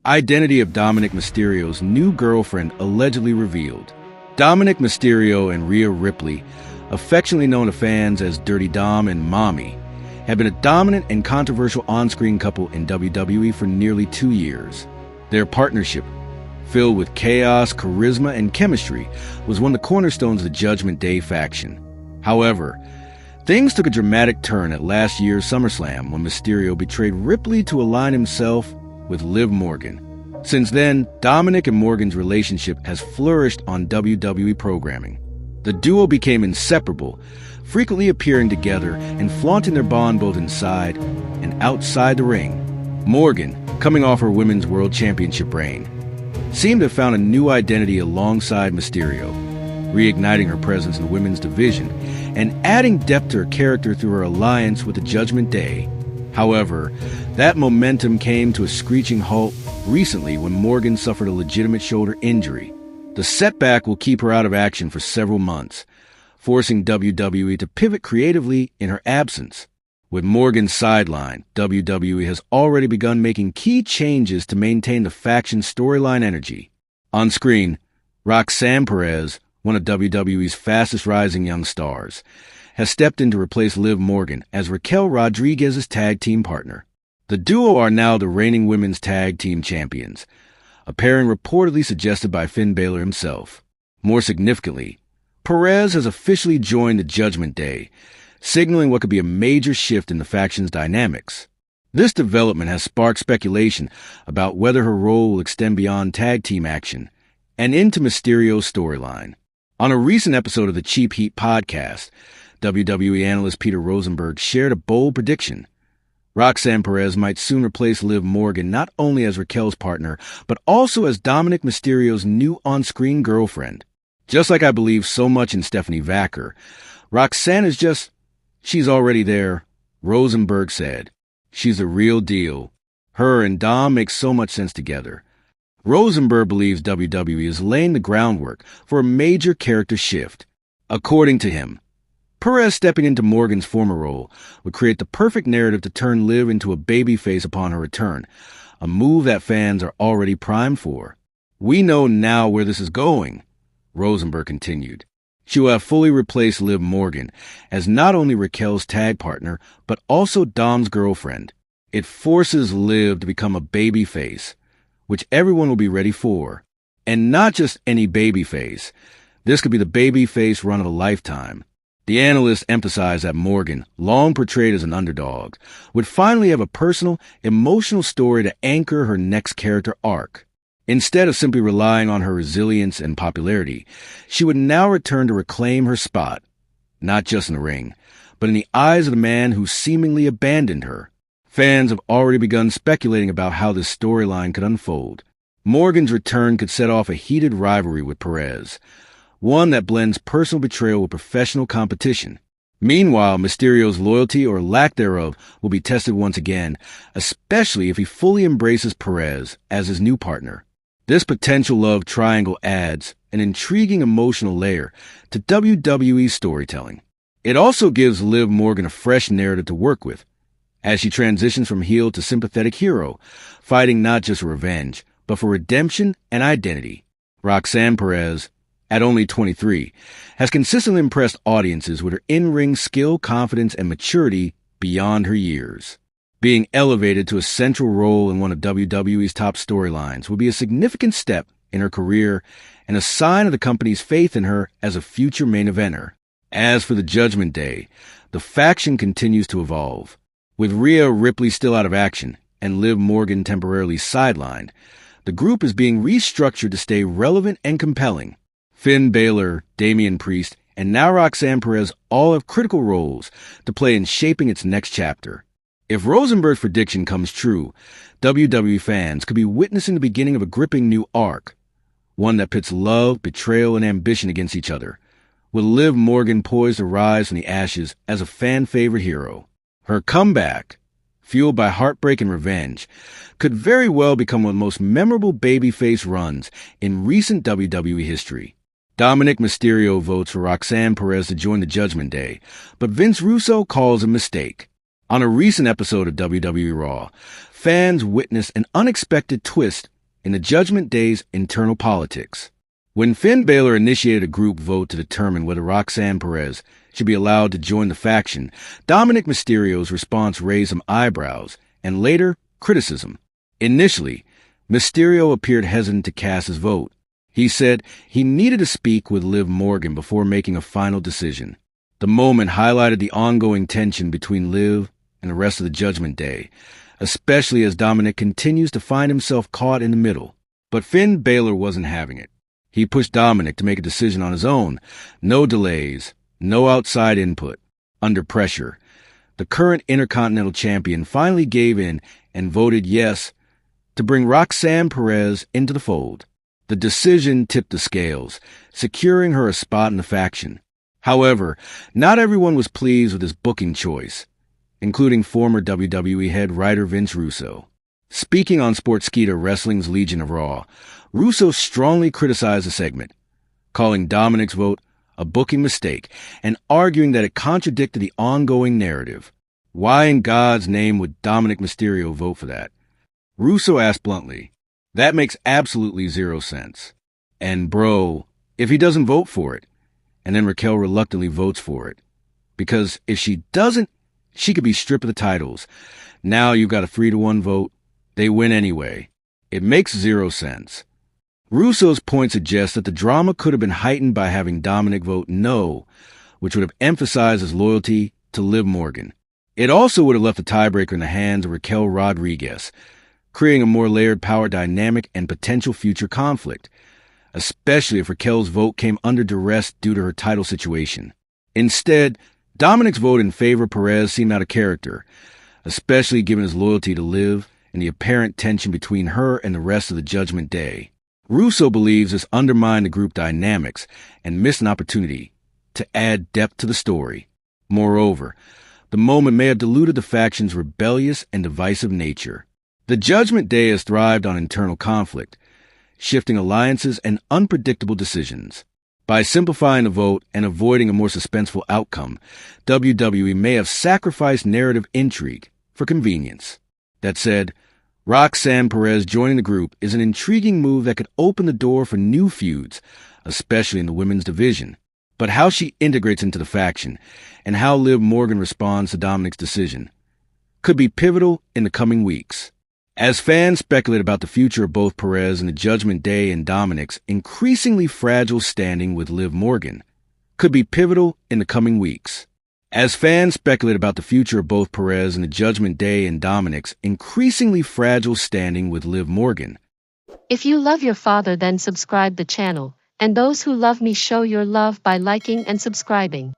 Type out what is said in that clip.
Identity of Dominik Mysterio's new girlfriend allegedly revealed. Dominik Mysterio and Rhea Ripley, affectionately known to fans as Dirty Dom and Mommy, have been a dominant and controversial on-screen couple in WWE for nearly 2 years. Their partnership, filled with chaos, charisma, and chemistry, was one of the cornerstones of the Judgment Day faction. However, things took a dramatic turn at last year's SummerSlam when Mysterio betrayed Ripley to align himself with Liv Morgan. Since then, Dominik and Morgan's relationship has flourished on WWE programming. The duo became inseparable, frequently appearing together and flaunting their bond both inside and outside the ring. Morgan, coming off her Women's World Championship reign, seemed to have found a new identity alongside Mysterio, reigniting her presence in the women's division and adding depth to her character through her alliance with the Judgment Day. However, that momentum came to a screeching halt recently when Morgan suffered a legitimate shoulder injury. The setback will keep her out of action for several months, forcing WWE to pivot creatively in her absence. With Morgan sidelined, WWE has already begun making key changes to maintain the faction's storyline energy. On screen, Roxanne Perez, one of WWE's fastest-rising young stars, has stepped in to replace Liv Morgan as Raquel Rodriguez's tag team partner. The duo are now the reigning women's tag team champions, a pairing reportedly suggested by Finn Balor himself. More significantly, Perez has officially joined the Judgment Day, signaling what could be a major shift in the faction's dynamics. This development has sparked speculation about whether her role will extend beyond tag team action and into Mysterio's storyline. On a recent episode of the Cheap Heat podcast, WWE analyst Peter Rosenberg shared a bold prediction. Roxanne Perez might soon replace Liv Morgan not only as Raquel's partner, but also as Dominik Mysterio's new on-screen girlfriend. Just like I believe so much in Stephanie Vacker, Roxanne is just, she's already there, Rosenberg said. She's the real deal. Her and Dom make so much sense together. Rosenberg believes WWE is laying the groundwork for a major character shift. According to him, Perez stepping into Morgan's former role would create the perfect narrative to turn Liv into a babyface upon her return, a move that fans are already primed for. We know now where this is going, Rosenberg continued. She will have fully replaced Liv Morgan as not only Raquel's tag partner, but also Dom's girlfriend. It forces Liv to become a babyface, which everyone will be ready for. And not just any babyface. This could be the babyface run of a lifetime. The analyst emphasized that Morgan, long portrayed as an underdog, would finally have a personal, emotional story to anchor her next character arc. Instead of simply relying on her resilience and popularity, she would now return to reclaim her spot, not just in the ring, but in the eyes of the man who seemingly abandoned her. Fans have already begun speculating about how this storyline could unfold. Morgan's return could set off a heated rivalry with Perez, one that blends personal betrayal with professional competition. Meanwhile, Mysterio's loyalty or lack thereof will be tested once again, especially if he fully embraces Perez as his new partner. This potential love triangle adds an intriguing emotional layer to WWE's storytelling. It also gives Liv Morgan a fresh narrative to work with, as she transitions from heel to sympathetic hero, fighting not just for revenge, but for redemption and identity. Roxanne Perez, at only 23, has consistently impressed audiences with her in-ring skill, confidence, and maturity beyond her years. Being elevated to a central role in one of WWE's top storylines will be a significant step in her career and a sign of the company's faith in her as a future main eventer. As for the Judgment Day, the faction continues to evolve. With Rhea Ripley still out of action and Liv Morgan temporarily sidelined, the group is being restructured to stay relevant and compelling. Finn Balor, Damian Priest, and now Roxanne Perez all have critical roles to play in shaping its next chapter. If Rosenberg's prediction comes true, WWE fans could be witnessing the beginning of a gripping new arc, one that pits love, betrayal, and ambition against each other, with Liv Morgan poised to rise from the ashes as a fan-favorite hero. Her comeback, fueled by heartbreak and revenge, could very well become one of the most memorable babyface runs in recent WWE history. Dominik Mysterio votes for Roxanne Perez to join the Judgment Day, but Vince Russo calls a mistake. On a recent episode of WWE Raw, fans witnessed an unexpected twist in the Judgment Day's internal politics. When Finn Balor initiated a group vote to determine whether Roxanne Perez should be allowed to join the faction, Dominik Mysterio's response raised some eyebrows and later criticism. Initially, Mysterio appeared hesitant to cast his vote. He said he needed to speak with Liv Morgan before making a final decision. The moment highlighted the ongoing tension between Liv and the rest of the Judgment Day, especially as Dominik continues to find himself caught in the middle. But Finn Balor wasn't having it. He pushed Dominik to make a decision on his own. No delays, no outside input. Under pressure, the current Intercontinental Champion finally gave in and voted yes to bring Roxanne Perez into the fold. The decision tipped the scales, securing her a spot in the faction. However, not everyone was pleased with his booking choice, including former WWE head writer Vince Russo. Speaking on Sportskeeda Wrestling's Legion of Raw, Russo strongly criticized the segment, calling Dominik's vote a booking mistake and arguing that it contradicted the ongoing narrative. Why in God's name would Dominik Mysterio vote for that? Russo asked bluntly, "That makes absolutely zero sense. And bro, if he doesn't vote for it, and then Raquel reluctantly votes for it, because if she doesn't, she could be stripped of the titles. Now you've got a 3-1 vote. They win anyway. It makes zero sense." Russo's point suggests that the drama could have been heightened by having Dominik vote no, which would have emphasized his loyalty to Liv Morgan. It also would have left the tiebreaker in the hands of Raquel Rodriguez, creating a more layered power dynamic and potential future conflict, especially if Raquel's vote came under duress due to her title situation. Instead, Dominik's vote in favor of Perez seemed out of character, especially given his loyalty to Liv and the apparent tension between her and the rest of the Judgment Day. Russo believes this undermined the group dynamics and missed an opportunity to add depth to the story. Moreover, the moment may have diluted the faction's rebellious and divisive nature. The Judgment Day has thrived on internal conflict, shifting alliances and unpredictable decisions. By simplifying the vote and avoiding a more suspenseful outcome, WWE may have sacrificed narrative intrigue for convenience. That said, Roxanne Perez joining the group is an intriguing move that could open the door for new feuds, especially in the women's division. But how she integrates into the faction and how Liv Morgan responds to Dominik's decision could be pivotal in the coming weeks. As fans speculate about the future of both Perez and the Judgment Day and Dominik's increasingly fragile standing with Liv Morgan, could be pivotal in the coming weeks. As fans speculate about the future of both Perez and the Judgment Day and Dominik's increasingly fragile standing with Liv Morgan. If you love your father, then subscribe the channel, and those who love me show your love by liking and subscribing.